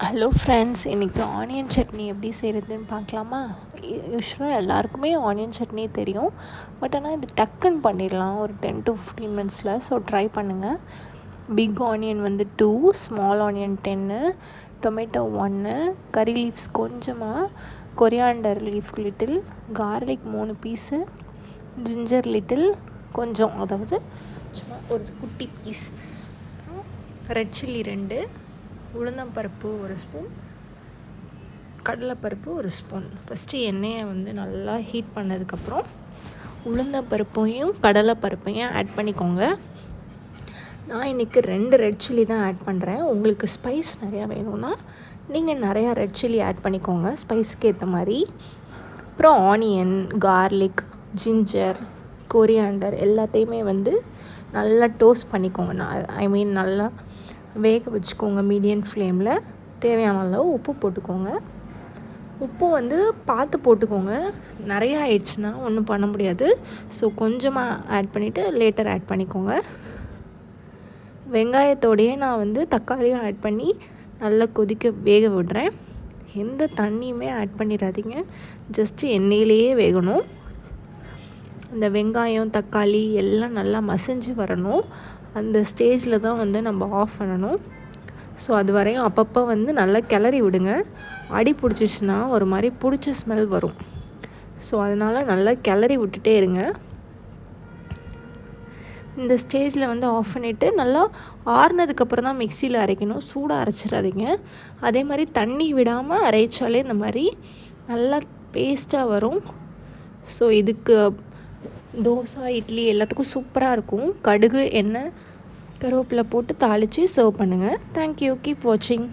Hello friends, இன்றைக்கி onion chutney எப்படி செய்கிறதுன்னு பார்க்கலாமா? யூஸ்வலாக எல்லாருக்குமே ஆனியன் சட்னி தெரியும். பட் ஆனால் இது டக்குன்னு பண்ணிடலாம் ஒரு 10 to 15 மினிட்ஸில். ஸோ ட்ரை பண்ணுங்கள். பிக் ஆனியன் வந்து 2, small onion 10, tomato 1, curry leaves கொஞ்சமாக, coriander leaf little, garlic 3 piece, ginger little கொஞ்சம், அதாவது சும்மா ஒரு குட்டி பீஸ், ரெட் சில்லி 2, உளுந்தம்பருப்பு 1 ஸ்பூன், கடலைப்பருப்பு 1 ஸ்பூன். ஃபஸ்ட்டு எண்ணெயை வந்து நல்லா ஹீட் பண்ணதுக்கப்புறம் உளுந்தம்பருப்பையும் கடலைப்பருப்பையும் ஆட் பண்ணிக்கோங்க. நான் இன்றைக்கி 2 ரெட் சில்லி தான் ஆட் பண்ணுறேன். உங்களுக்கு ஸ்பைஸ் நிறையா வேணும்னா நீங்கள் நிறையா ரெட் சில்லி ஆட் பண்ணிக்கோங்க, ஸ்பைஸ்க்கு ஏற்ற மாதிரி. அப்புறம் ஆனியன், கார்லிக், ஜிஞ்சர், கொரியாண்டர் எல்லாத்தையுமே வந்து நல்லா டோஸ்ட் பண்ணிக்கோங்க. நல்லா வேக வச்சுக்கோங்க மீடியம் ஃப்ளேமில். தேவையான அளவு உப்பு போட்டுக்கோங்க. உப்பு வந்து பார்த்து போட்டுக்கோங்க, நிறையா ஆயிடுச்சுன்னா ஒன்றும் பண்ண முடியாது. ஸோ கொஞ்சமாக ஆட் பண்ணிவிட்டு லேட்டர் ஆட் பண்ணிக்கோங்க. வெங்காயத்தோடையே நான் வந்து தக்காளியும் ஆட் பண்ணி நல்லா கொதிக்க வேக விடுறேன். எந்த தண்ணியுமே ஆட் பண்ணிடாதீங்க, ஜஸ்ட்டு எண்ணெயிலேயே வேகணும். இந்த வெங்காயம் தக்காளி எல்லாம் நல்லா மசிஞ்சு வரணும். அந்த ஸ்டேஜில் தான் வந்து நம்ம ஆஃப் பண்ணணும். ஸோ அது வரையும் அப்பப்போ வந்து நல்லா கிளறி விடுங்க. அடி பிடிச்சிச்சின்னா ஒரு மாதிரி பிடிச்ச ஸ்மெல் வரும். ஸோ அதனால் நல்லா கிளறி விட்டுட்டே இருங்க. இந்த ஸ்டேஜில் வந்து ஆஃப் பண்ணிவிட்டு நல்லா ஆறுனதுக்கப்புறம் தான் மிக்சியில் அரைக்கணும். சூடாக அரைச்சிடாதீங்க. அதே மாதிரி தண்ணி விடாமல் அரைச்சாலே இந்த மாதிரி நல்லா பேஸ்ட்டாக வரும். ஸோ இதுக்கு தோசை, இட்லி எல்லாத்துக்கும் சூப்பராக இருக்கும். கடுகு, எண்ணெய், கருவேப்பிலை போட்டு தாளித்து சர்வ் பண்ணுங்கள். தேங்க்யூ. கீப் வாட்சிங்.